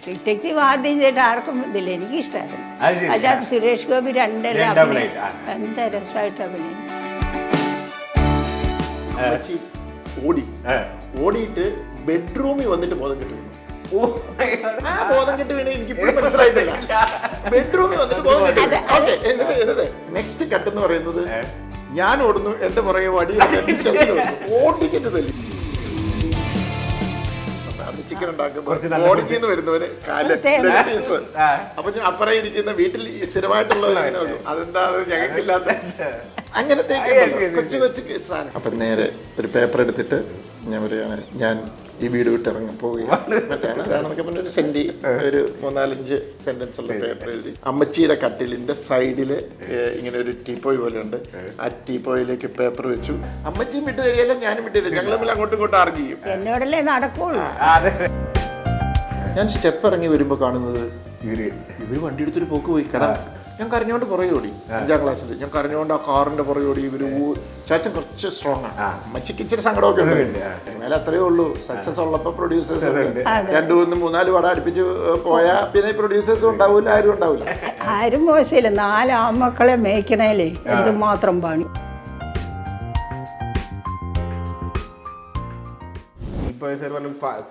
Detective ആദ്യം ചെയ്തിട്ട് ആർക്കും ഇതില്ല, എനിക്കിഷ്ടമായിരുന്നു. അതിനകത്ത് സുരേഷ് ഗോപി രണ്ടെല്ലാം എന്താ രസമായിട്ട് അഭിനയിച്ചു. ഓടിയിട്ട് ബെഡ്റൂമിൽ വന്നിട്ട് ബോധം കെട്ടി വീണു. ആ ബോധം കെട്ടി വീണ് എനിക്ക് ഇപ്പോഴും മനസ്സിലായിട്ടില്ല. ബെഡ്റൂമിൽ വന്നിട്ട് ബോധം കെട്ടി. ഓക്കെ, എന്നിട്ട് നെക്സ്റ്റ് കട്ട് എന്ന് പറയുന്നത് ഞാൻ ഓടുന്നു, എന്റെ പുറകെ വടി ഓടിച്ചിട്ട് തല്ലി. ചിക്കൻ ഉണ്ടാക്കുമ്പോൾ ഓടിക്കുന്നു വരുന്നവന് അപ്പൊ അപ്പുറം ഇരിക്കുന്ന വീട്ടിൽ സ്ഥിരമായിട്ടുള്ള അതെന്താ ഞങ്ങൾക്കില്ലാത്ത അങ്ങനത്തെ കൊച്ചു കൊച്ചു സാധനം. അപ്പൊ നേരെ ഒരു പേപ്പർ എടുത്തിട്ട് ഞാൻ പറയാണ്, ഞാൻ ഈ വീട് വിട്ട് ഇറങ്ങി പോവുകയാണ് മറ്റാണ് അതാണെന്നൊക്കെ പറഞ്ഞ ഒരു സെന്റ് ഒരു 4-5 സെന്റൻസ് ഉള്ള പേപ്പർ എഴുതി അമ്മച്ചിയുടെ കട്ടിലിന്റെ സൈഡില് ഇങ്ങനെ ഒരു ടീപ്പോയ് പോലെ ഉണ്ട്. ആ ടീപ്പോയിലേക്ക് പേപ്പർ വെച്ചു. അമ്മച്ചിയും വിട്ട് തരികയല്ല, ഞാനും വിട്ടില്ല, ഞങ്ങൾ തമ്മിൽ അങ്ങോട്ടും ഇങ്ങോട്ടും ആർഗ്യൂ ചെയ്യും. എന്നോടല്ലേ നടക്കുള്ളൂ. ഞാൻ സ്റ്റെപ്പ് ഇറങ്ങി വരുമ്പോ കാണുന്നത് ഇവര് വണ്ടി എടുത്തൊരു പോക്ക് പോയി. കാരണം ഞാൻ കരഞ്ഞോണ്ട് പുറകെ ഓടി. 5ാം ക്ലാസ്സിൽ ഞാൻ കരഞ്ഞോണ്ട് ആ കാറിന്റെ പുറകെ ഓടി. ഇവര് ചാച്ചൻ കുറച്ച് സ്ട്രോങ് ആണ്, അമ്മച്ചിക്ക് ഇച്ചിരി സങ്കടമൊക്കെ ഉണ്ട്. മേലെ അത്രയേ ഉള്ളൂ. സക്സസ് ഉള്ളപ്പോ പ്രൊഡ്യൂസേഴ്സ് 2-3-4 പടം അടുപ്പിച്ച് പോയാ പിന്നെ പ്രൊഡ്യൂസേഴ്സും ഉണ്ടാവില്ല, ആരും ഉണ്ടാവില്ല. ആരും മോശമില്ല. 4 ആൺമക്കളെ മേയ്ക്കണേലേ എന്തുമാത്രം പണി.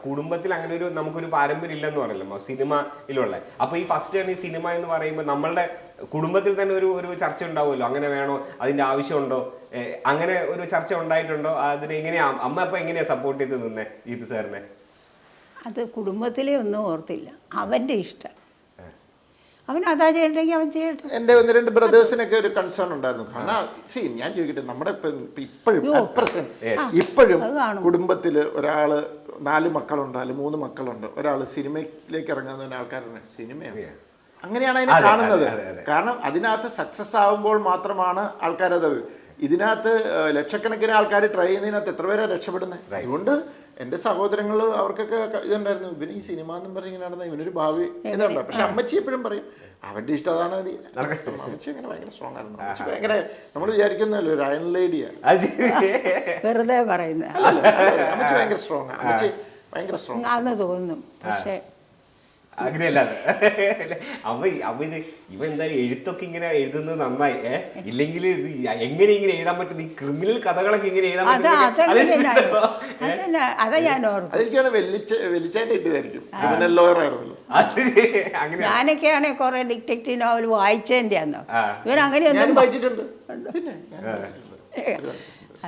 കുടുംബത്തിൽ അങ്ങനെ ഒരു നമുക്കൊരു പാരമ്പര്യം ഇല്ലെന്ന് പറയല്ലോ സിനിമയിലുള്ള. അപ്പൊ ഈ ഫസ്റ്റ് ഈ സിനിമ എന്ന് പറയുമ്പോൾ നമ്മളുടെ കുടുംബത്തിൽ തന്നെ ഒരു ചർച്ച ഉണ്ടാവുമല്ലോ, അങ്ങനെ വേണോ, അതിന്റെ ആവശ്യമുണ്ടോ, അങ്ങനെ ഒരു ചർച്ച ഉണ്ടായിട്ടുണ്ടോ? അതിന് എങ്ങനെയാ അമ്മ അപ്പൊ എങ്ങനെയാ സപ്പോർട്ട് ചെയ്ത് നിന്നേ ജീത്ത് സാറിനെ? അത് കുടുംബത്തിലെ ഒന്നും ഓർത്തില്ല, അവന്റെ ഇഷ്ടം. അവൻ അതാ ചെയ്യണ്ടെങ്കിൽ അവൻ ചെയ്യട്ടെ. എന്റെ 1-2 ബ്രദേഴ്സിനൊക്കെ ഒരു കൺസേൺ ഉണ്ടായിരുന്നു. കാരണം ഞാൻ ചോദിക്കട്ടെ, നമ്മുടെ ഇപ്പോഴും കുടുംബത്തില് ഒരാള് 4 മക്കളുണ്ട്, അല്ലെങ്കിൽ 3 മക്കളുണ്ട്, ഒരാള് സിനിമയിലേക്ക് ഇറങ്ങുന്ന ആൾക്കാരാണ്. സിനിമയാണ് അങ്ങനെയാണ് അതിനെ കാണുന്നത്. കാരണം അതിനകത്ത് സക്സസ് ആവുമ്പോൾ മാത്രമാണ് ആൾക്കാരത്. ഇതിനകത്ത് ലക്ഷക്കണക്കിന് ആൾക്കാർ ട്രൈ ചെയ്യുന്നതിനകത്ത് എത്ര പേരാണ് രക്ഷപ്പെടുന്നത്? അതുകൊണ്ട് എൻ്റെ സഹോദരങ്ങൾ അവർക്കൊക്കെ ഇതുണ്ടായിരുന്നു, ഇവന് ഈ സിനിമ എന്നും പറഞ്ഞ് ഇങ്ങനെ നടന്ന ഇവനൊരു ഭാവി ഇതുണ്ട്. പക്ഷെ അമ്മച്ചി എപ്പോഴും പറയും അവന്റെ ഇഷ്ടം അതാണ്. അമ്മച്ചി അങ്ങനെ ഭയങ്കര സ്ട്രോങ് ആയിരുന്നു. അമ്മച്ചി ഭയങ്കര നമ്മൾ വിചാരിക്കുന്നല്ലോ ഒരു അയൺ ലേഡിയാണ്, വെറുതെ പറയുന്നത്. അമ്മച്ചി ഭയങ്കര സ്ട്രോങ് ആണ്. അമ്മച്ചി ഭയങ്കര സ്ട്രോങ് ആണെന്ന് തോന്നും. പക്ഷെ അങ്ങനെയല്ലാതെ ഇവ എന്തായാലും എഴുത്തൊക്കെ ഇങ്ങനെ എഴുതുന്നത് നന്നായി. ഇല്ലെങ്കിൽ എങ്ങനെ ഇങ്ങനെ എഴുതാൻ പറ്റും? ഈ ക്രിമിനൽ കഥകളൊക്കെ ഇങ്ങനെ എഴുതാൻ അതെനിക്കാണ് വെല്ലിച്ചാൻ്റെ ഇട്ടതായിരിക്കും. ക്രിമിനൽ ലോയർ ആയിരുന്നല്ലോ. ഞാനൊക്കെയാണെ കുറെ ഡിറ്റക്റ്റീവ് നോവൽ വായിച്ചതിന്റെ ആണോ ഇവരങ്ങനെയൊന്നും വായിച്ചിട്ടുണ്ട്.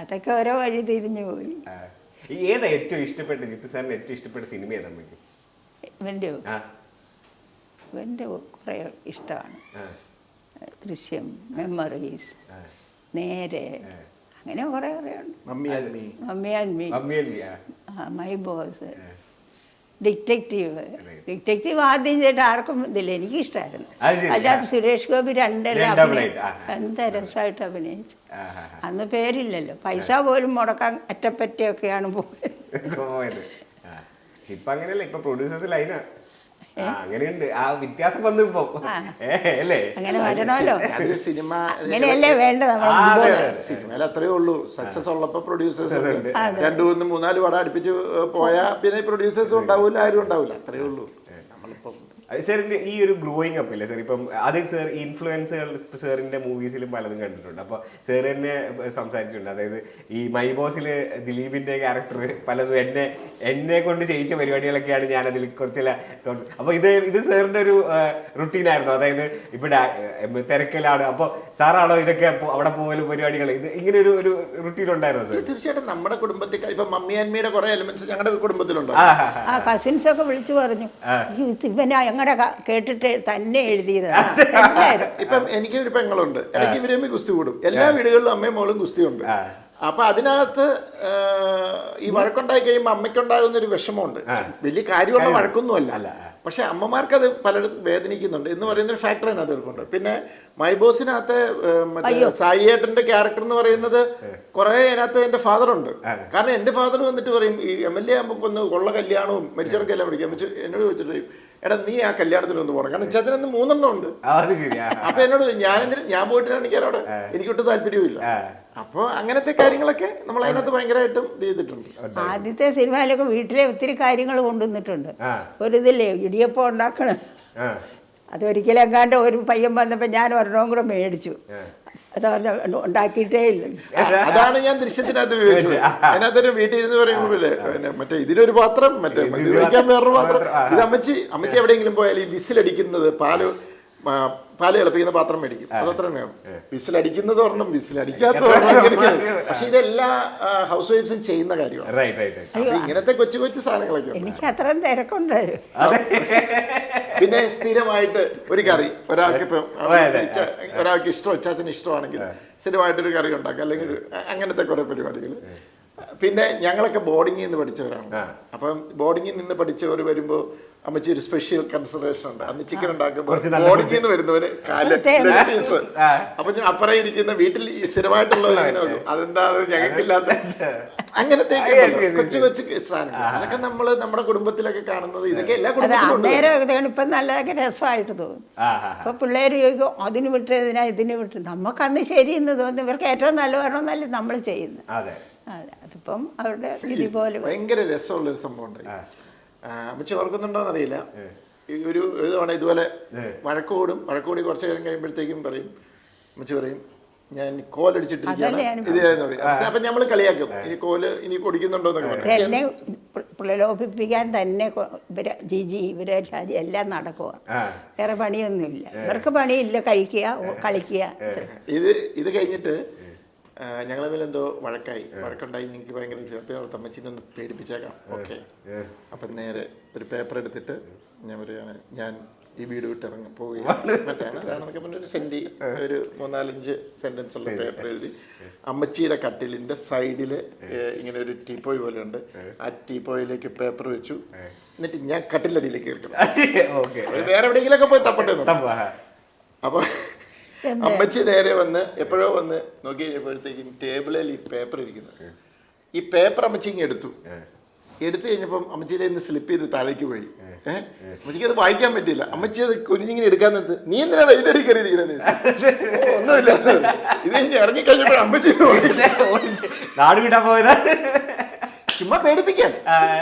അതൊക്കെ ഓരോ വഴി തിരിഞ്ഞു പോയി. ഏതാ ഏറ്റവും ഇഷ്ടപ്പെട്ട ജിത്ത് സാറിന് ഏറ്റവും ഇഷ്ടപ്പെട്ട സിനിമ ഏതാ? ഇവൻ്റെ കുറേ ഇഷ്ടമാണ്. ദൃശ്യം, മെമ്മറീസ്, നേരെ, അങ്ങനെ കുറേ ഉണ്ട്. Mummy and me, my boss, detective ആദ്യം ചെയ്തിട്ട് ആർക്കും ഇതില്ല, എനിക്കിഷ്ടമായിരുന്നു. അതിനകത്ത് സുരേഷ് ഗോപി രണ്ടെല്ലാം എന്താ രസമായിട്ട് അഭിനയിച്ചു. അന്ന് പേരില്ലല്ലോ, പൈസ പോലും മുടക്കാൻ അറ്റപ്പറ്റയൊക്കെയാണ് പോയത്. ഇപ്പൊ അങ്ങനെയല്ല, ഇപ്പൊ പ്രൊഡ്യൂസേഴ്സ് ലൈനാ. അങ്ങനെയുണ്ട്, ആ വ്യത്യാസം വന്നു ഇപ്പൊ അല്ലേ? അങ്ങനെ വരണമല്ലോ, സിനിമ അങ്ങനെയല്ലേ വേണ്ടത്. സിനിമയിൽ അത്രയേ ഉള്ളൂ. സക്സസ് ഉള്ളപ്പോ പ്രൊഡ്യൂസേഴ്സ് 2-3-4 പടം അടുപ്പിച്ച് പോയാ പിന്നെ പ്രൊഡ്യൂസേഴ്സും ഉണ്ടാവില്ല, ആരും ഉണ്ടാവില്ല, അത്രയേ ഉള്ളൂ. നമ്മളിപ്പം സാറിന്റെ ഈ ഒരു ഗ്രോയിങ് അപ്പ് ഇല്ലേ സാർ, ഇപ്പം അത് സാർ ഇൻഫ്ലുവൻസുകൾ സാറിന്റെ മൂവീസിലും പലതും കണ്ടിട്ടുണ്ട്. അപ്പോൾ സാർ തന്നെ സംസാരിച്ചിട്ടുണ്ട്, അതായത് ഈ മൈ ബോസില് ദിലീപിന്റെ ക്യാരക്ടർ പലതും എന്നെ കൊണ്ട് ചെയ്യിച്ച പരിപാടികളൊക്കെയാണ് ഞാൻ അതിൽ കുറച്ചില്ല. അപ്പോൾ ഇത് സാറിന്റെ ഒരു റുട്ടീനായിരുന്നു. അതായത് ഇവിടെ തിരക്കിലാണ്, അപ്പോൾ സാറാണോ ഇതൊക്കെ അവിടെ പോകലും പരിപാടികൾ, ഇത് ഇങ്ങനെ ഒരു റുട്ടീൻ ഉണ്ടായിരുന്നു സാർ? തീർച്ചയായിട്ടും നമ്മുടെ കുടുംബത്തിൽ ഇപ്പൊ മമ്മി അന്മിയുടെ കുറെ എലിമെന്റ്സ് ഞങ്ങളുടെ കുടുംബത്തിലുണ്ട്. ആ കസിൻസ് ഒക്കെ വിളിച്ചു പറഞ്ഞു, ഇവനെ കേട്ടിട്ട് തന്നെ എഴുതിയതാണ്. ഇപ്പം എനിക്ക് ഒരു പെങ്ങളുണ്ട്, എനിക്ക് ഇവരമ്മ ഗുസ്തി കൂടും. എല്ലാ വീടുകളിലും അമ്മയും മോളും ഗുസ്തിയുണ്ട്. അപ്പൊ അതിനകത്ത് ഈ വഴക്കുണ്ടായി കഴിയുമ്പോൾ അമ്മയ്ക്കുണ്ടാകുന്ന ഒരു വിഷമമുണ്ട്. വലിയ കാര്യമുള്ള വഴക്കൊന്നുമല്ല, പക്ഷെ അമ്മമാർക്ക് അത് പലയിടത്തും വേദനിക്കുന്നുണ്ട് എന്ന് പറയുന്നൊരു ഫാക്ടർ അതിനകത്ത് എടുക്കുന്നുണ്ട്. പിന്നെ മൈ ബോസിനകത്ത് സായിയേട്ടന്റെ ക്യാരക്ടർ എന്ന് പറയുന്നത് കുറെ അതിനകത്ത് എന്റെ ഫാദർ ഉണ്ട്. കാരണം എന്റെ ഫാദർ വന്നിട്ട് പറയും, ഈ MLA ആകുമ്പോൾ ഒന്ന് ഉള്ള കല്യാണവും മരിച്ചവർക്കെല്ലാം വിളിക്കാൻ വെച്ച് എന്നോട് ചോദിച്ചിട്ട്, എടാ നീ ആ കല്യാണത്തിനൊന്ന് പോകണം, കാരണം ചാച്ചനൊന്ന് 3 ഉണ്ട്. അപ്പൊ എന്നോട് ഞാൻ പോയിട്ടാണ് അവിടെ എനിക്കൊട്ടും താല്പര്യമില്ല. അപ്പോൾ അങ്ങനത്തെ കാര്യങ്ങളൊക്കെ നമ്മൾ അതിനകത്ത് ഭയങ്കരമായിട്ടും ഇത് ചെയ്തിട്ടുണ്ട്. ആദ്യത്തെ സിനിമയിലൊക്കെ വീട്ടിലെ ഒത്തിരി കാര്യങ്ങൾ കൊണ്ടുവന്നിട്ടുണ്ട്. ഒരു ഇതില്ലേ ഇടിയപ്പം ഉണ്ടാക്കണം, അതൊരിക്കലും എങ്ങാണ്ട് ഒരു പയ്യൻ വന്നപ്പോൾ ഞാൻ ഒരെണ്ണവും കൂടെ മേടിച്ചു. അത് ഉണ്ടാക്കിയിട്ടേ ഇല്ല. അതാണ് ഞാൻ ദൃശ്യത്തിനകത്ത് ഉപയോഗിച്ചത്. അതിനകത്തൊരു വീട്ടിൽ ഇരുന്ന് പറയുമ്പോഴേ പിന്നെ മറ്റേ ഇതിലൊരു പാത്രം, മറ്റേ ഉപയോഗിക്കാൻ വേറൊരു പാത്രം. ഇത് അമ്മച്ചി എവിടെയെങ്കിലും പോയാൽ ഈ വിസിലടിക്കുന്നത് പാല് കളിപ്പിക്കുന്ന പാത്രം മേടിക്കും. അതത്ര വേണം. വിസിലടിക്കുന്നത് ഒരെണ്ണം, വിസിലടിക്കാത്ത ഒരെണ്ണം. പക്ഷെ ഇതെല്ലാ ഹൗസ് വൈഫ്സും ചെയ്യുന്ന കാര്യമാണ്. ഇങ്ങനത്തെ കൊച്ചു കൊച്ചു സാധനങ്ങളൊക്കെ എനിക്ക് അത്രയും തിരക്കുണ്ടായിരുന്നു. പിന്നെ സ്ഥിരമായിട്ട് ഒരു കറി ഒരാൾക്ക് ഇപ്പം ഒരാൾക്ക് ഇഷ്ടം, അച്ചാച്ചന് ഇഷ്ടമാണെങ്കിൽ സ്ഥിരമായിട്ടൊരു കറി ഉണ്ടാക്കുക, അല്ലെങ്കിൽ അങ്ങനത്തെ കുറെ പരിപാടികൾ. പിന്നെ ഞങ്ങളൊക്കെ ബോർഡിങ്ങിൽ നിന്ന് പഠിച്ചവരാണ്. അപ്പം ബോർഡിങ്ങിൽ നിന്ന് പഠിച്ചവർ വരുമ്പോൾ അമ്മച്ചി ഒരു സ്പെഷ്യൽ കൺസിഡറേഷൻ ഉണ്ട്. അന്ന് ചിക്കൻ ഉണ്ടാക്കുമ്പോൾ ബോർഡിങ്ങിൽ നിന്ന് വരുന്നവന് പീസ്. അപ്പൊ അപ്പുറം ഇരിക്കുന്ന വീട്ടിൽ സ്ഥിരമായിട്ടുള്ളവർ അതെന്താ ഞങ്ങൾക്കില്ലാത്ത അങ്ങനത്തെ കൊച്ചു കൊച്ചു സാധനങ്ങൾ. അതൊക്കെ നമ്മള് നമ്മുടെ കുടുംബത്തിലൊക്കെ കാണുന്നത്. ഇതൊക്കെ എല്ലാ കുടുംബത്തിലും ഇപ്പൊ നല്ലതൊക്കെ രസമായിട്ട് തോന്നും. ഇപ്പൊ പിള്ളേര് ചോദിക്കും അതിന് വിട്ട് ഇതിന് വിട്ട്. നമുക്ക് അന്ന് ശരിയെന്ന് തോന്നുന്നു. ഇവർക്ക് ഏറ്റവും നല്ല വരണമെന്നല്ലേ നമ്മൾ ചെയ്യുന്നത്. അതെ, അതിപ്പം അവരുടെ രീതി പോലെ ഭയങ്കര രസമുള്ളൊരു സംഭവം ഉണ്ടായി. അമ്മച്ചി ഓർക്കുന്നുണ്ടോന്നറിയില്ല. ഒരു ഇതാണ് ഇതുപോലെ വഴക്കൂടി കുറച്ച് നേരം കഴിയുമ്പോഴത്തേക്കും പറയും, അമ്മച്ചി പറയും ഞാൻ കോലടിച്ചിട്ടിരിക്കുകയാണ് ഇതാന്ന് പറയും. അപ്പൊ ഞമ്മള് കളിയാക്കും, ഇനി കോല് ഇനി പൊടിക്കുന്നുണ്ടോന്നൊക്കെ പറയും. എന്നെ പ്രലോഭിപ്പിക്കാൻ തന്നെ ഇവരെ ഷാജി എല്ലാം നടക്കുക. വേറെ പണിയൊന്നുമില്ല. ഇവർക്ക് പണിയില്ല, കഴിക്കുക, കളിക്കുക. ഇത് കഴിഞ്ഞിട്ട് ഞങ്ങൾ തമ്മിൽ എന്തോ വഴക്കുണ്ടായി. എനിക്ക് ഭയങ്കര അപ്പം അമ്മച്ചിനൊന്ന് പേടിപ്പിച്ചേക്കാം. ഓക്കെ, അപ്പം നേരെ ഒരു പേപ്പർ എടുത്തിട്ട് ഞാൻ പറയുകയാണ്, ഞാൻ ഈ വീട് വിട്ട് പോവുകയാണ് മറ്റാണ് അതാണെന്നൊക്കെ പറഞ്ഞ ഒരു 3-4 സെന്റൻസ് ഉള്ള പേപ്പർ എഴുതി അമ്മച്ചിയുടെ കട്ടിലിന്റെ സൈഡിൽ ഇങ്ങനെ ഒരു ടീപ്പോയ് പോലെ ഉണ്ട്. ആ ടീപ്പോയിലേക്ക് പേപ്പർ വെച്ചു. എന്നിട്ട് ഞാൻ കട്ടിലടിയിലേക്ക് കേൾക്കണം. വേറെ എവിടെയെങ്കിലൊക്കെ പോയി തപ്പട്ടെ. അപ്പൊ അമ്മച്ചി നേരെ വന്ന് എപ്പോഴോ വന്ന് നോക്കി കഴിഞ്ഞപ്പോഴത്തേക്കും ടേബിളിൽ ഈ പേപ്പർ ഇരിക്കുന്നത്. ഈ പേപ്പർ അമ്മച്ചി ഇങ്ങനെ എടുത്തു കഴിഞ്ഞപ്പം അമ്മച്ചിയുടെ നിന്ന് സ്ലിപ്പ് ചെയ്ത് താഴേക്ക് പോയി. അമ്മച്ചിക്ക് അത് വായിക്കാൻ പറ്റില്ല. അമ്മച്ചി അത് കുനിഞ്ഞിങ്ങനെ എടുക്കാൻ നിർത്ത്. നീ എന്തിനാണ് അതിൻ്റെ അടി കയറി ഇരിക്കണെന്ന് ഒന്നുമില്ല. ഇത് കഴിഞ്ഞ് ഇറങ്ങിക്കഴിഞ്ഞപ്പോൾ അമ്മച്ചി നാട് വിടാൻ പോയതാ, ചുമ്മാ പേടിപ്പിക്കാൻ.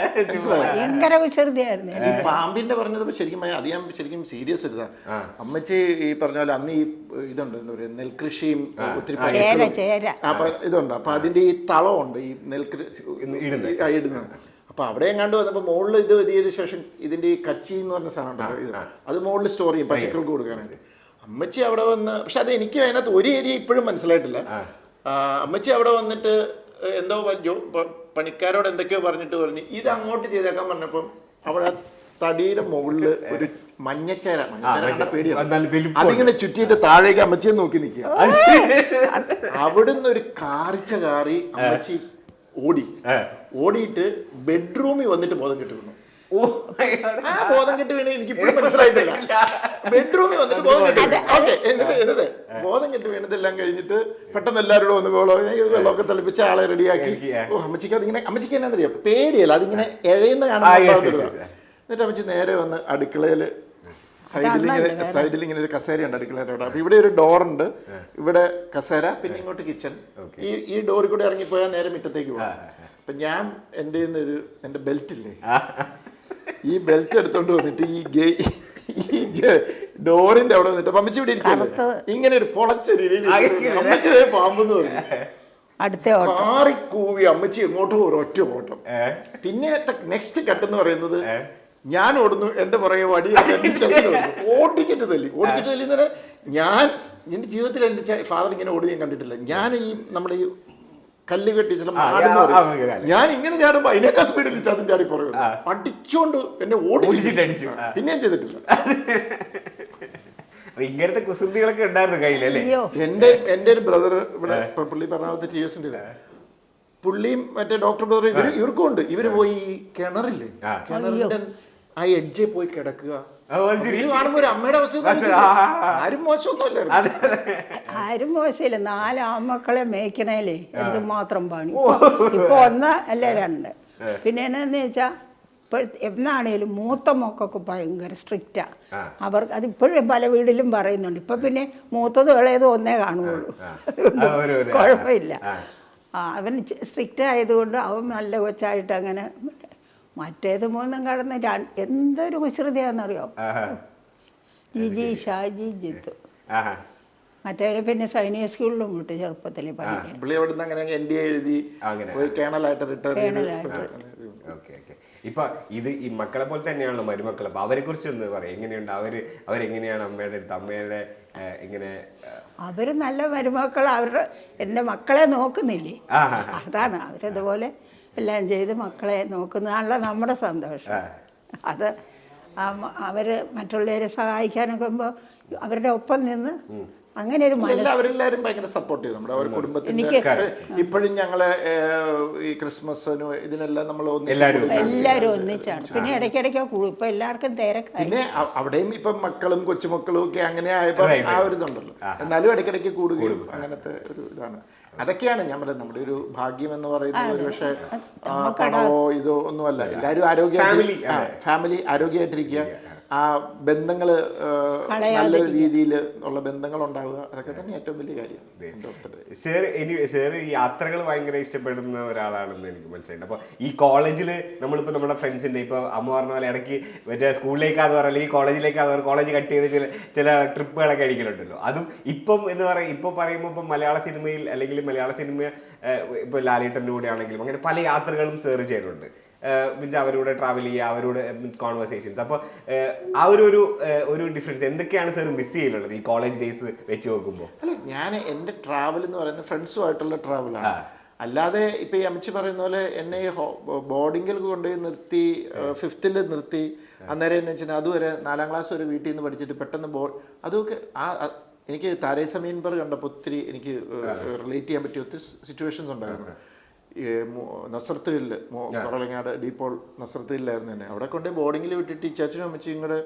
ഭയങ്കര വിശ്രദ്ധയായിരുന്നു. ഈ പാമ്പിന്റെ പറഞ്ഞത് ശരിക്കും അത് ഞാൻ ശരിക്കും സീരിയസ് എടുത്താ. അമ്മച്ചി ഈ പറഞ്ഞ പോലെ അന്ന് ഈ ഇതുണ്ട്, എന്താ പറയുക, നെൽകൃഷിയും ഒത്തിരി ഇതുണ്ട്. അപ്പൊ അതിന്റെ ഈ തളമുണ്ട് ഈ നെൽകൃഷി ഇടുന്നത്. അപ്പൊ അവിടെ എങ്ങാണ്ട് വന്നപ്പോ മുകളിൽ ഇത് ചെയ്ത ശേഷം ഇതിന്റെ ഈ കച്ചി എന്ന് പറഞ്ഞ സാധനം ഉണ്ടല്ലോ, ഇത് അത് മുകളിൽ സ്റ്റോർ ചെയ്യും പശുക്കൾക്ക് കൊടുക്കാനായിട്ട്. അമ്മച്ചി അവിടെ വന്ന്, പക്ഷെ അത് എനിക്ക് അതിനകത്ത് ഒരു ഏരിയ ഇപ്പോഴും മനസ്സിലായിട്ടില്ല. അമ്മച്ചി അവിടെ വന്നിട്ട് എന്തോ പണിക്കാരോട് എന്തൊക്കെയോ പറഞ്ഞിട്ട് ഇത് അങ്ങോട്ട് ചെയ്തേക്കാൻ പറഞ്ഞപ്പം അവിടെ തടിയുടെ മുകളില് ഒരു മഞ്ഞച്ചേര പേടിയാണ്, അതിങ്ങനെ ചുറ്റിയിട്ട് താഴേക്ക് അമ്മച്ചിയെ നോക്കി നിൽക്കുക. അവിടുന്ന് ഒരു കാറി അമ്മച്ചി ഓടിയിട്ട് ബെഡ്റൂമിൽ വന്നിട്ട് ബോധം കെട്ടി വീണു. ബോധം കെട്ടി വീണ് എനിക്ക് ഇപ്പോഴും മനസ്സിലായിട്ടില്ല. ബെഡ്റൂമിൽ വന്നിട്ട് ബോധം കെട്ടി. ഓക്കെ, എന്നിട്ട് ബോധം കെട്ടി വീണതെല്ലാം കഴിഞ്ഞിട്ട് പെട്ടെന്ന് എല്ലാവരോടും ഒന്ന് വെള്ളമൊക്കെ തിളപ്പിച്ച് ആളെ റെഡിയാക്കി. അമ്മച്ചിക്ക് അതിങ്ങനെ, അമ്മച്ചിക്ക് എന്നാ അറിയാം, പേടിയല്ല, അതിങ്ങനെ എഴയുന്ന കാണാൻ. എന്നിട്ട് അമ്മച്ചി നേരെ വന്ന് അടുക്കളയില് സൈഡിൽ ഇങ്ങനെ ഒരു കസേര ഉണ്ട് അടുക്കളയുടെ അവിടെ. അപ്പൊ ഇവിടെ ഒരു ഡോറുണ്ട്, ഇവിടെ കസേര, പിന്നെ ഇങ്ങോട്ട് കിച്ചൺ. ഈ ഡോറിൽ കൂടെ ഇറങ്ങിപ്പോയാൽ നേരെ മുറ്റത്തേക്ക് പോകാം. അപ്പൊ ഞാൻ എന്റെ ബെൽറ്റ് ഇല്ലേ, ഈ ബെൽറ്റ് എടുത്തോണ്ട് വന്നിട്ട് ഈ ഡോറിന്റെ അവിടെ വന്നിട്ട് അമ്മച്ചി ഇവിടെ ഇരിക്കുന്നു. ഇങ്ങനെ ഒരു പൊളച്ച രീതിയിൽ അമ്മച്ചി പാമ്പെന്ന് പറഞ്ഞു. കാറി കൂവി അമ്മച്ചി എങ്ങോട്ടോ ഒരൊറ്റ ഓട്ടം. പിന്നെ നെക്സ്റ്റ് കട്ടെന്ന് പറയുന്നത് ഞാൻ ഓടുന്നു, എന്റെ പുറകെ വടി ഓടിച്ചിട്ട് തല്ലി എന്ന്. ഞാൻ എന്റെ ജീവിതത്തിൽ എന്റെ ഫാദർ ഇങ്ങനെ ഓടി ഞാൻ കണ്ടിട്ടില്ല. ഞാൻ ഈ നമ്മുടെ ഈ കല്ല് കെട്ടിച്ചിട്ട് ആടുന്ന ഞാൻ ഇങ്ങനെ ചാടുമ്പോ അതിനേക്കാൾ സ്പീഡിൽ ചാത്തും ചാടി പുറകെ അടിച്ചോണ്ട് എന്നെ ഓടിച്ചിട്ട് പിന്നെ ഞാൻ ചെയ്തിട്ടില്ല. ഇങ്ങനത്തെ കുസൃതികളൊക്കെ ഉണ്ടായിരുന്നു കയ്യിലല്ലേ. എന്റെ ഒരു ബ്രദർ ഇവിടെ പുള്ളി പറഞ്ഞ TSന്റെ പുള്ളിയും മറ്റേ ഡോക്ടർ ബ്രദർ ഇവർക്കും ഉണ്ട്. ഇവര് പോയി കിണറില്ലേ, കിണറിന്റെ ആ എഡ്ജെ പോയി കിടക്കുക. കാണുമ്പോ ഒരു അമ്മയുടെ അവസ്ഥ ആരും മോശമൊന്നുമല്ലായിരുന്നു. ആരും മോശമില്ല. 4 ആൺമക്കളെ മേയ്ക്കണേലേ എന്തുമാത്രം പണി. ഇപ്പൊ 1 അല്ല 2. പിന്നെ എന്നാന്ന് വെച്ചാ എന്നാണേലും മൂത്ത മക്കൾക്ക് ഭയങ്കര സ്ട്രിക്റ്റാണ്. അവർക്ക് അതിപ്പോഴും പല വീട്ടിലും പറയുന്നുണ്ട്. ഇപ്പം പിന്നെ മൂത്തതും ഇളയതും ഒന്നേ കാണുകയുള്ളൂ, കുഴപ്പമില്ല. അവൻ സ്ട്രിക്റ്റ് ആയതുകൊണ്ട് അവൻ നല്ല കൊച്ചായിട്ട് അങ്ങനെ. മറ്റേത് മൂന്നും കടന്ന് എന്തൊരു കുസൃതിയാണെന്നറിയോ, ജിജി ഷാജി ജിത്തു. മറ്റേ പിന്നെ സൈനിക സ്കൂളിലും വിട്ടു ചെറുപ്പത്തിൽ പഠിക്കാൻ. ഇപ്പൊ ഇത് ഈ മക്കളെ പോലെ തന്നെയാണല്ലോ മരുമക്കൾ. അപ്പൊ അവരെ കുറിച്ച് ഒന്ന് പറയാം. എങ്ങനെയുണ്ട് അവരെങ്ങനെയാണ് അമ്മയുടെ അടുത്ത്, അമ്മയുടെ ഇങ്ങനെ? അവര് നല്ല മരുമക്കൾ. എൻ്റെ മക്കളെ നോക്കുന്നില്ലേ, അതാണ്. അവരതുപോലെ എല്ലാം ചെയ്ത് മക്കളെ നോക്കുന്നതാണല്ലോ നമ്മുടെ സന്തോഷം. അത് അവര് മറ്റുള്ളവരെ സഹായിക്കാനൊക്കെ അവരുടെ ഒപ്പം നിന്ന് അങ്ങനെ ഒരു അവരെല്ലാരും ഭയങ്കര സപ്പോർട്ട് ചെയ്തു നമ്മുടെ കുടുംബത്തിന്. ഇപ്പോഴും ഞങ്ങള് ഈ ക്രിസ്മസിന് ഇതിനെല്ലാം നമ്മൾ എല്ലാവരും ഒന്നിച്ചാണ്. പിന്നെ ഇടയ്ക്കിടയ്ക്ക് ഇപ്പൊ എല്ലാവർക്കും തിരക്കായി. പിന്നെ അവിടെയും ഇപ്പം മക്കളും കൊച്ചുമക്കളും ഒക്കെ അങ്ങനെ ആയപ്പോ ആ ഒരു ഇതുണ്ടല്ലോ. എന്നാലും ഇടയ്ക്കിടയ്ക്ക് കൂടുകയും അങ്ങനത്തെ ഒരു ഇതാണ്. അതൊക്കെയാണ് ഞാൻ പറയുന്നത് നമ്മുടെ ഒരു ഭാഗ്യം എന്ന് പറയുന്നത്. ഒരു പക്ഷേ പണമോ ഇതോ ഒന്നുമല്ല. എല്ലാവരും ഫാമിലി ആരോഗ്യമായിട്ടിരിക്കുക, ആ ബന്ധങ്ങൾ നല്ലൊരു രീതിയിൽ ഉള്ള ബന്ധങ്ങൾ ഉണ്ടാവുക, അതൊക്കെ തന്നെ ഏറ്റവും വലിയ കാര്യം. സാർ ഈ യാത്രകൾ ഭയങ്കര ഇഷ്ടപ്പെടുന്ന ഒരാളാണെന്ന് എനിക്ക് മനസ്സിലായിട്ടുണ്ട്. അപ്പോൾ ഈ കോളേജിൽ നമ്മളിപ്പോൾ നമ്മുടെ ഫ്രണ്ട്സിൻ്റെ ഇപ്പോൾ അമ്മ പറഞ്ഞ പോലെ ഇടയ്ക്ക് മറ്റേ സ്കൂളിലേക്കാന്ന് പറയാം, അല്ലെങ്കിൽ കോളേജിലേക്കാന്ന് പറയാം, കോളേജ് കട്ട് ചെയ്ത് ചില ട്രിപ്പുകളൊക്കെ അടിക്കലുണ്ടല്ലോ. അതും ഇപ്പം എന്ന് പറയും, ഇപ്പോൾ പറയുമ്പോൾ ഇപ്പം മലയാള സിനിമയിൽ അല്ലെങ്കിൽ മലയാള സിനിമ ഇപ്പോൾ ലാലേട്ടൻ്റെ കൂടെ ആണെങ്കിലും അങ്ങനെ പല യാത്രകളും സാർ ചെയ്യുന്നുണ്ട്. മീൻസ് അവരോട് ട്രാവൽ ചെയ്യുക, അവരോട് കോൺവെർസേഷൻസ്. അപ്പോൾ ആ ഒരു ഡിഫറൻസ് എന്തൊക്കെയാണ് സാർ മിസ് ചെയ്യുന്നുള്ളത് ഈ കോളേജ് ഡേയ്സ് വെച്ച് നോക്കുമ്പോൾ? അല്ല, ഞാൻ എൻ്റെ ട്രാവൽ എന്ന് പറയുന്നത് ഫ്രണ്ട്സുമായിട്ടുള്ള ട്രാവലാണ്. അല്ലാതെ ഇപ്പം ഈ അമ്മച്ചി പറയുന്ന പോലെ എന്നെ ഈ ബോർഡിങ്ങിൽ കൊണ്ടുപോയി നിർത്തി, 5th നിർത്തി. അന്നേരം എന്ന് വെച്ചാൽ അതുവരെ 4ാം ക്ലാസ് വരെ വീട്ടിൽ നിന്ന് പഠിച്ചിട്ട് പെട്ടെന്ന് അതൊക്കെ എനിക്ക് താരേ സമീൻ പറ കണ്ടപ്പോൾ ഒത്തിരി എനിക്ക് റിലേറ്റ് ചെയ്യാൻ പറ്റിയ ഒത്തിരി സിറ്റുവേഷൻസ് ഉണ്ടായിരുന്നു. നസ്രത്തുവിൽ കുറലങ്ങാട് ഡീപ്പോൾ നസ്രത്തുവിലായിരുന്നു തന്നെ. അവിടെ കൊണ്ട് ബോർഡിങ്ങിൽ വിട്ടിട്ട് ചാച്ചനും അമ്മച്ചും ഇങ്ങടെ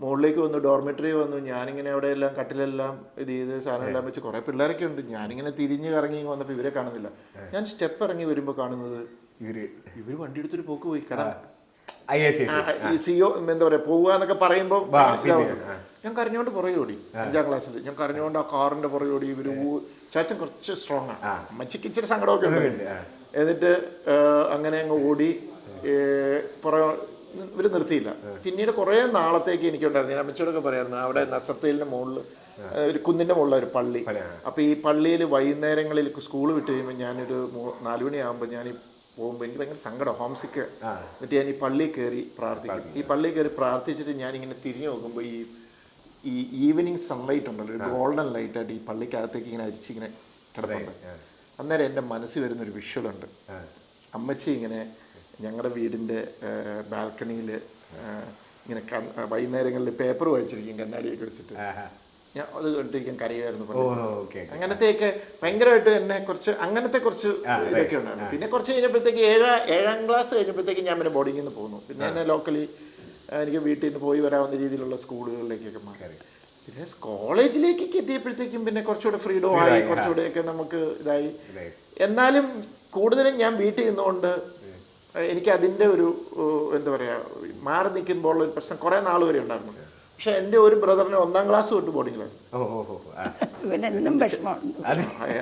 മുകളിലേക്ക് വന്നു, ഡോർമെറ്ററി വന്നു. ഞാനിങ്ങനെ അവിടെ എല്ലാം കട്ടിലെല്ലാം ഇത് ചെയ്ത് സാധനം എല്ലാം വെച്ച് കുറേ പിള്ളേരൊക്കെ ഉണ്ട്. ഞാനിങ്ങനെ തിരിഞ്ഞ് കറങ്ങി വന്നപ്പോൾ ഇവരെ കാണുന്നില്ല. ഞാൻ സ്റ്റെപ്പ് ഇറങ്ങി വരുമ്പോൾ കാണുന്നത് ഇവർ വണ്ടി എടുത്തൊരു പോക്ക് പോയി. കാരണം സിഒ എന്താ പറയാ പോവുക എന്നൊക്കെ പറയുമ്പോൾ ഞാൻ കരഞ്ഞോണ്ട് പുറകെ ഓടി. 5ാം ക്ലാസ്സിൽ ഞാൻ കരഞ്ഞോണ്ട് ആ കാറിന്റെ പുറകെ ഓടി. ഇവര് ചാച്ചൻ കുറച്ച് സ്ട്രോങ് ആണ്, അമ്മച്ചിക്ക് ഇച്ചിരി സങ്കടമൊക്കെ ഉണ്ട്. എന്നിട്ട് അങ്ങനെ അങ്ങ് ഓടി ഇവര് നിർത്തിയില്ല. പിന്നീട് കുറേ നാളത്തേക്ക് എനിക്കുണ്ടായിരുന്നു. ഞാൻ അമ്മച്ചിയോടൊക്കെ പറയായിരുന്നു, അവിടെ നസർത്തയിലിന്റെ മുകളിൽ ഒരു കുന്നിന്റെ മുകളിൽ ഒരു പള്ളി. അപ്പൊ ഈ പള്ളിയിൽ വൈകുന്നേരങ്ങളിൽ സ്കൂൾ വിട്ട് കഴിയുമ്പോൾ ഞാനൊരു 4 മണിയാകുമ്പോൾ ഞാൻ പോകുമ്പോൾ എനിക്ക് ഭയങ്കര സങ്കടം, ഹോംസിക്ക്. എന്നിട്ട് ഞാൻ ഈ പള്ളിയിൽ കയറി പ്രാർത്ഥിക്കും. ഈ പള്ളിയിൽ കയറി പ്രാർത്ഥിച്ചിട്ട് ഞാനിങ്ങനെ തിരിഞ്ഞു നോക്കുമ്പോൾ ഈ ഈവനിങ് സൺലൈറ്റ് ഉണ്ടല്ലോ, ഒരു ഗോൾഡൻ ലൈറ്റായിട്ട് ഈ പള്ളിക്കകത്തേക്ക് ഇങ്ങനെ അരിച്ചിങ്ങനെ കിടപ്പുണ്ട്. അന്നേരം എൻ്റെ മനസ്സിൽ വരുന്നൊരു വിഷ്വലുണ്ട്. അമ്മച്ചി ഇങ്ങനെ ഞങ്ങളുടെ വീടിൻ്റെ ബാൽക്കണിയിൽ ഇങ്ങനെ വൈകുന്നേരങ്ങളിൽ പേപ്പർ വായിച്ചിരിക്കും കണ്ണാടിയൊക്കെ വെച്ചിട്ട്. ഞാൻ അത് കണ്ടിരിക്കാൻ കരയായിരുന്നു. അങ്ങനത്തെയൊക്കെ ഭയങ്കരമായിട്ട് എന്നെ അങ്ങനത്തെ കുറച്ച് ഇതൊക്കെ ഉണ്ടായിരുന്നു. പിന്നെ കുറച്ച് കഴിഞ്ഞപ്പോഴത്തേക്ക് 7ാം ക്ലാസ് കഴിഞ്ഞപ്പോഴത്തേക്ക് ഞാൻ പിന്നെ ബോർഡിങ്ങിൽ നിന്ന് പോകുന്നു. പിന്നെ എന്നെ ലോക്കലി എനിക്ക് വീട്ടിൽ നിന്ന് പോയി വരാവുന്ന രീതിയിലുള്ള സ്കൂളുകളിലേക്കൊക്കെ മാറി. പിന്നെ കോളേജിലേക്കൊക്കെ എത്തിയപ്പോഴത്തേക്കും പിന്നെ കുറച്ചുകൂടെ ഫ്രീഡം ആയി, കുറച്ചുകൂടെയൊക്കെ നമുക്ക് ഇതായി. എന്നാലും കൂടുതലും ഞാൻ വീട്ടിൽ നിന്നുകൊണ്ട് എനിക്ക് അതിൻ്റെ ഒരു എന്താ പറയുക, മാറി നിൽക്കുമ്പോൾ ഒരു പ്രശ്നം കുറേ നാൾ വരെ ഉണ്ടായിരുന്നു. പക്ഷെ എൻ്റെ ഒരു ബ്രദറിന് 1ാം ക്ലാസ് തൊട്ട് ബോർഡിങ്ങിലാണ്.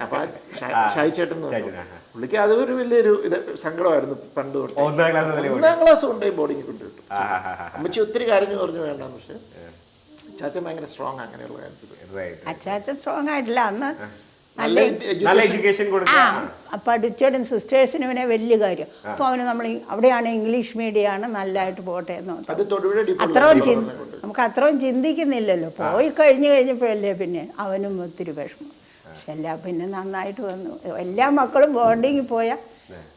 അപ്പൊ ഷായി ചേട്ടൻ പുള്ളിക്ക് അതൊരു വലിയൊരു സങ്കടമായിരുന്നു പണ്ട് തൊട്ട്. 1ാം ക്ലാസ് കൊണ്ടുപോയി ബോർഡിങ്ങിൽ കൊണ്ടുവിട്ടു. അമ്മച്ചി ഒത്തിരി കരഞ്ഞു പറഞ്ഞു വേണ്ടാന്ന്. പക്ഷെ ചാച്ചൻ ഭയങ്കര സ്ട്രോങ് അങ്ങനെയുള്ള കാര്യത്തിൽ. അച്ചാച്ചൻ സ്ട്രോങ് ആയിട്ടില്ല. അന്ന് നല്ല എഡ്യൂക്കേഷൻ പഠിച്ചോടും സിസ്റ്റേഴ്സിന് പിന്നെ വലിയ കാര്യം. അപ്പോൾ അവന് നമ്മൾ അവിടെയാണ് ഇംഗ്ലീഷ് മീഡിയമാണ്, നല്ലതായിട്ട് പോട്ടെ എന്ന് നമുക്ക് അത്രയും ചിന്തിക്കുന്നില്ലല്ലോ. പോയി കഴിഞ്ഞപ്പോഴല്ലേ പിന്നെ അവനും ഒത്തിരി വിഷമം. പക്ഷെ എല്ലാം പിന്നെ നന്നായിട്ട് വന്നു. എല്ലാ മക്കളും ബോർഡിങ്ങിൽ പോയാൽ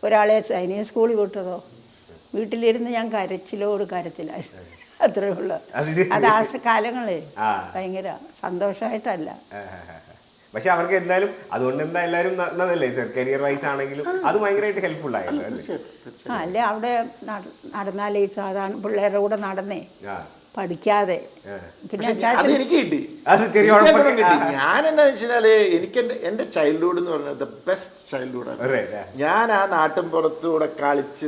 ഒരാളെ സൈനിക സ്കൂളിൽ വിട്ടതോ വീട്ടിലിരുന്ന് ഞാൻ കരച്ചിലായി. അത്രേ ഉള്ളൂ. അത് ആ കാലങ്ങളെ ഭയങ്കര സന്തോഷമായിട്ടല്ല. പക്ഷെ അവർക്ക് എന്തായാലും അതുകൊണ്ട് എന്താ എല്ലാവരും നല്ലതല്ലേ സർ, കരിയർ വൈസ് ആണെങ്കിലും അത് ഭയങ്കരമായിട്ട് ഹെൽപ്ഫുൾ ആയല്ലോ. അല്ലേ അവിടെ നടന്നാലേ സാധാരണ പിള്ളേരുടെ കൂടെ നടന്നേ പഠിക്കാതെ പിന്നെ അത് അച്ചാച്ചൻ എനിക്ക് കിട്ടി. അത് ചെറിയ എനിക്ക് ഉഴപ്പൊക്കെ അങ്ങനെ കിട്ടി. ഞാൻ എന്താ വെച്ചാല് എനിക്ക് എന്റെ ചൈൽഡ്ഹുഡ് എന്ന് പറഞ്ഞത് ദ ബെസ്റ്റ് ചൈൽഡ്ഹുഡാണ്. ഞാൻ ആ നാട്ടിൻ പുറത്തൂടെ കളിച്ച്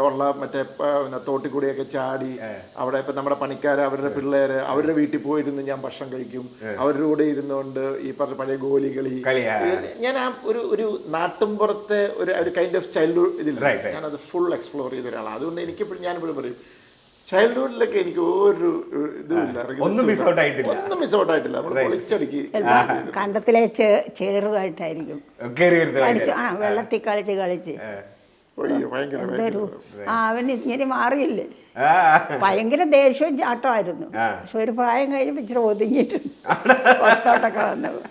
ഉള്ള മറ്റേ തോട്ടിക്കൂടിയൊക്കെ ചാടി അവിടെ ഇപ്പൊ നമ്മുടെ പണിക്കാര് അവരുടെ പിള്ളേര് അവരുടെ വീട്ടിൽ പോയിരുന്ന് ഞാൻ ഭക്ഷണം കഴിക്കും. അവരുടെ കൂടെ ഇരുന്നുകൊണ്ട് ഈ പറഞ്ഞ പഴയ ഗോലി കളി. ഞാൻ ആ ഒരു നാട്ടിൻപുറത്തെ ഒരു കൈൻഡ് ഓഫ് ചൈൽഡ്ഹുഡ് ഇതില്ല, ഞാനത് ഫുൾ എക്സ്പ്ലോർ ചെയ്ത ഒരാളാണ്. അതുകൊണ്ട് എനിക്കിപ്പോഴും ഞാനിപ്പോഴും പറയും ചൈൽഡ്ഹുഡിലൊക്കെ എനിക്ക് ഒരു ഇതുമില്ല, ഒന്നും മിസ് ഔട്ട് ആയിട്ടില്ല. നമ്മൾ പൊളിച്ചടുക്കി കണ്ടത്തിലെ ചേറുമായിട്ടായിരിക്കും വെള്ളത്തിൽ കളിച്ച് എന്തൊരു അവന് ഇങ്ങനെ മാറിയില്ലേ, ഭയങ്കര ദേഷ്യവും ചാട്ടമായിരുന്നു. പക്ഷെ ഒരു പ്രായം കഴിഞ്ഞപ്പോൾ ഇച്ചിരി ഒതുങ്ങിയിട്ട് പുറത്തോട്ടൊക്കെ വന്നത്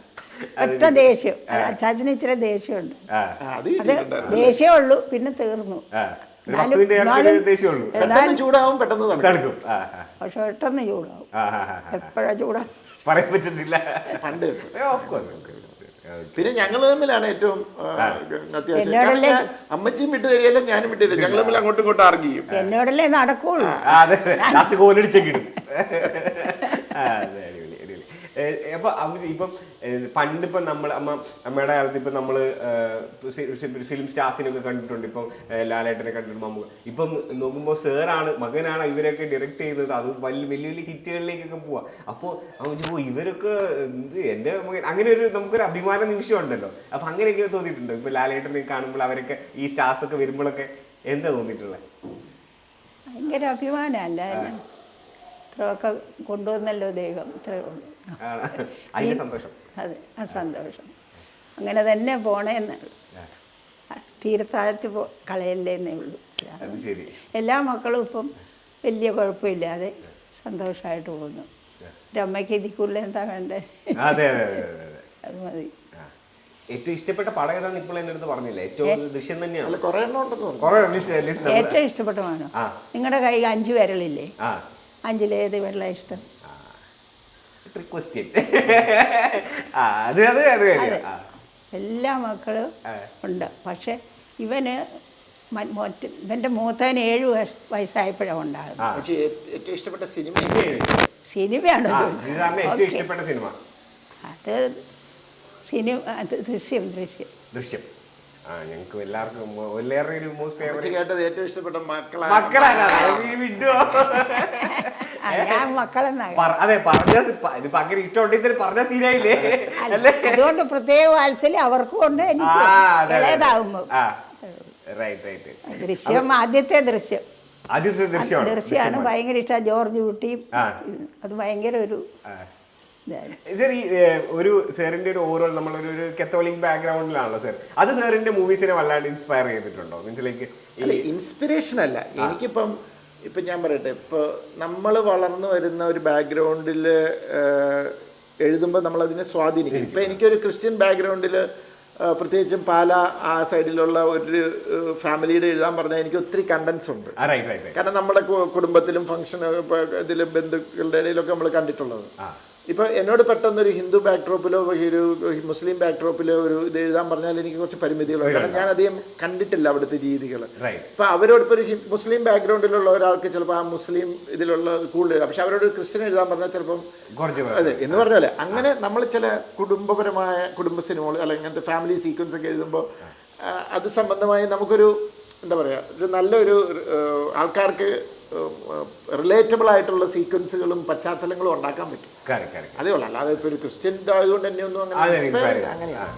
ഒറ്റ ദേഷ്യം. അച്ചാച്ചന് ഇച്ചിരി ദേഷ്യമുണ്ട്, അത് ദേഷ്യമേ ഉള്ളൂ, പിന്നെ തീർന്നു. ചൂടാവും പെട്ടെന്ന് തണുക്കും. പക്ഷെ പെട്ടെന്ന് ചൂടാവും, എപ്പോഴാ ചൂടാവും പറയാൻ പറ്റുന്നില്ല പണ്ട്. പിന്നെ ഞങ്ങൾ തമ്മിലാണ് ഏറ്റവും അത്യാവശ്യം. അമ്മച്ചിയും വിട്ടു തരികയല്ല, ഞാനും വിട്ടു തരില്ല. ഞങ്ങൾ തമ്മിൽ അങ്ങോട്ടും ഇങ്ങോട്ടും ആർഗ്യൂ ചെയ്യും. എന്നോടല്ലേ നടക്കുള്ളൂ. അപ്പൊ ഇപ്പം പണ്ടിപ്പം നമ്മൾ അമ്മയുടെ കാലത്ത് ഇപ്പം നമ്മൾ ഫിലിം സ്റ്റാർസിനൊക്കെ കണ്ടിട്ടുണ്ട്. ഇപ്പം ലാലേട്ടനെ കണ്ടിട്ടുണ്ട്. ഇപ്പം നോക്കുമ്പോൾ സാറാണ് മകനാണ് ഇവരൊക്കെ ഡയറക്റ്റ് ചെയ്തത്. അത് വലിയ വലിയ വലിയ ഹിറ്റുകളിലേക്കൊക്കെ പോവാ. അപ്പോൾ ഇവരൊക്കെ എൻ്റെ മകൻ, അങ്ങനെ ഒരു നമുക്കൊരു അഭിമാന നിമിഷം ഉണ്ടല്ലോ. അപ്പൊ അങ്ങനെയൊക്കെ തോന്നിയിട്ടുണ്ടോ? ഇപ്പൊ ലാലേട്ടനെ കാണുമ്പോൾ അവരൊക്കെ ഈ സ്റ്റാർസ് ഒക്കെ വരുമ്പോഴൊക്കെ എന്താ തോന്നിയിട്ടുള്ളത്? ഭയങ്കര അഭിമാനമല്ല, ഇത്രയൊക്കെ കൊണ്ടുവന്നല്ലോ ദൈവം, ഇത്രയേ ഉള്ളൂ. അതെ, ആ സന്തോഷം അങ്ങനെ തന്നെ പോണേന്ന്, തീരത്താഴത്ത് കളയല്ലേന്നേ ഉള്ളൂ. എല്ലാ മക്കളും ഇപ്പം വലിയ കുഴപ്പമില്ലാതെ സന്തോഷമായിട്ട് പോകുന്നു. എൻ്റെ അമ്മയ്ക്ക് ഇതിക്കുള്ള എന്താ വേണ്ടേ, അത് മതി. ഏറ്റവും ഇഷ്ടപ്പെട്ട പടം ഏതാന്ന് ഇപ്പോൾ എൻ്റെ അടുത്ത് പറഞ്ഞില്ല. ഏറ്റവും ദൃശ്യം തന്നെയാണ്. ഏറ്റവും ഇഷ്ടപ്പെട്ട വേണം. നിങ്ങളുടെ കൈ 5 വിരലില്ലേ, 5-ലേത് വെള്ള ഇഷ്ടം? എല്ലാ മക്കളും ഉണ്ട്. പക്ഷെ ഇവന്റെ മൂത്തവന് 7 വയസ്സായപ്പോഴാണ് ഉണ്ടാകുന്നത്. സിനിമയാണ് അത് ദൃശ്യം. ഞങ്ങൾക്ക് എല്ലാവർക്കും ഏറ്റവും ഇഷ്ടപ്പെട്ട ഞാൻ മക്കളെന്നാ. അതെ, ഭയങ്കര ഇഷ്ടമുണ്ടെങ്കിൽ പറഞ്ഞ സീനായില്ലേ. അതുകൊണ്ട് പ്രത്യേക വാത്സല്യം അവർക്കും ഉണ്ട്, എനിക്കും. ദൃശ്യം ആദ്യത്തെ ദൃശ്യമാണ് ഭയങ്കര ഇഷ്ടം. ജോർജ് കുട്ടിയും അത് ഭയങ്കര ഒരു സർ. ഈ ഒരു സാറിന്റെ ഒരു ഓവറോൾ നമ്മളൊരു കത്തോലിക് ബാക്ക്ഗ്രൗണ്ടിലാണല്ലോ സാർ. അത് സാറിന്റെ മൂവീസിനെ വല്ലാണ്ട് ഇൻസ്പയർ ചെയ്തിട്ടുണ്ടോ? മീൻസിലേക്ക് ഇൻസ്പിറേഷൻ അല്ല, എനിക്കിപ്പം ഞാൻ പറയട്ടെ, ഇപ്പോൾ നമ്മൾ വളർന്നു വരുന്ന ഒരു ബാക്ക്ഗ്രൗണ്ടിൽ എഴുതുമ്പോൾ നമ്മളതിനെ സ്വാധീനിക്കും. ഇപ്പം എനിക്കൊരു ക്രിസ്ത്യൻ ബാക്ക്ഗ്രൗണ്ടിൽ പ്രത്യേകിച്ചും പാല ആ സൈഡിലുള്ള ഒരു ഫാമിലിയുടെ എഴുതാൻ പറഞ്ഞാൽ എനിക്ക് ഒത്തിരി കണ്ടൻസ് ഉണ്ട്. കാരണം നമ്മുടെ കുടുംബത്തിലും ഫംഗ്ഷൻ ഇതിലും ബന്ധുക്കളുടെ ഇടയിലൊക്കെ നമ്മൾ കണ്ടിട്ടുള്ളത്. ഇപ്പോൾ എന്നോട് പെട്ടെന്നൊരു ഹിന്ദു ബാക്ക്ഡ്രോപ്പിലോ ഒരു മുസ്ലിം ബാക്ക്ഡ്രോപ്പിലോ ഒരു ഇത് എഴുതാൻ പറഞ്ഞാൽ എനിക്ക് കുറച്ച് പരിമിതികളുണ്ട്. കാരണം ഞാൻ അധികം കണ്ടിട്ടില്ല അവിടുത്തെ രീതികൾ. ഇപ്പം അവരോടിപ്പോൾ ഒരു മുസ്ലിം ബാക്ക്ഗ്രൗണ്ടിലുള്ള ഒരാൾക്ക് ചിലപ്പോൾ ആ മുസ്ലിം ഇതിലുള്ള കൂടുതൽ എഴുതാം. പക്ഷെ അവരോട് ക്രിസ്ത്യൻ എഴുതാൻ പറഞ്ഞാൽ ചിലപ്പം അതെ എന്ന് പറഞ്ഞാൽ അങ്ങനെ നമ്മൾ ചില കുടുംബ സിനിമകൾ അല്ലെങ്കിൽ ഇങ്ങനത്തെ ഫാമിലി സീക്വൻസ് ഒക്കെ എഴുതുമ്പോൾ അത് സംബന്ധമായി നമുക്കൊരു എന്താ പറയുക, ഒരു നല്ലൊരു ആൾക്കാർക്ക് റിലേറ്റബിൾ ആയിട്ടുള്ള സീക്വൻസുകളും പശ്ചാത്തലങ്ങളും ഉണ്ടാക്കാൻ പറ്റും. അതേ ഉള്ളൂ. അല്ലാതെ ഇപ്പോൾ ഒരു ക്രിസ്ത്യൻ ആയതുകൊണ്ട് തന്നെ ഒന്നും അങ്ങനെ അങ്ങനെയാണ്.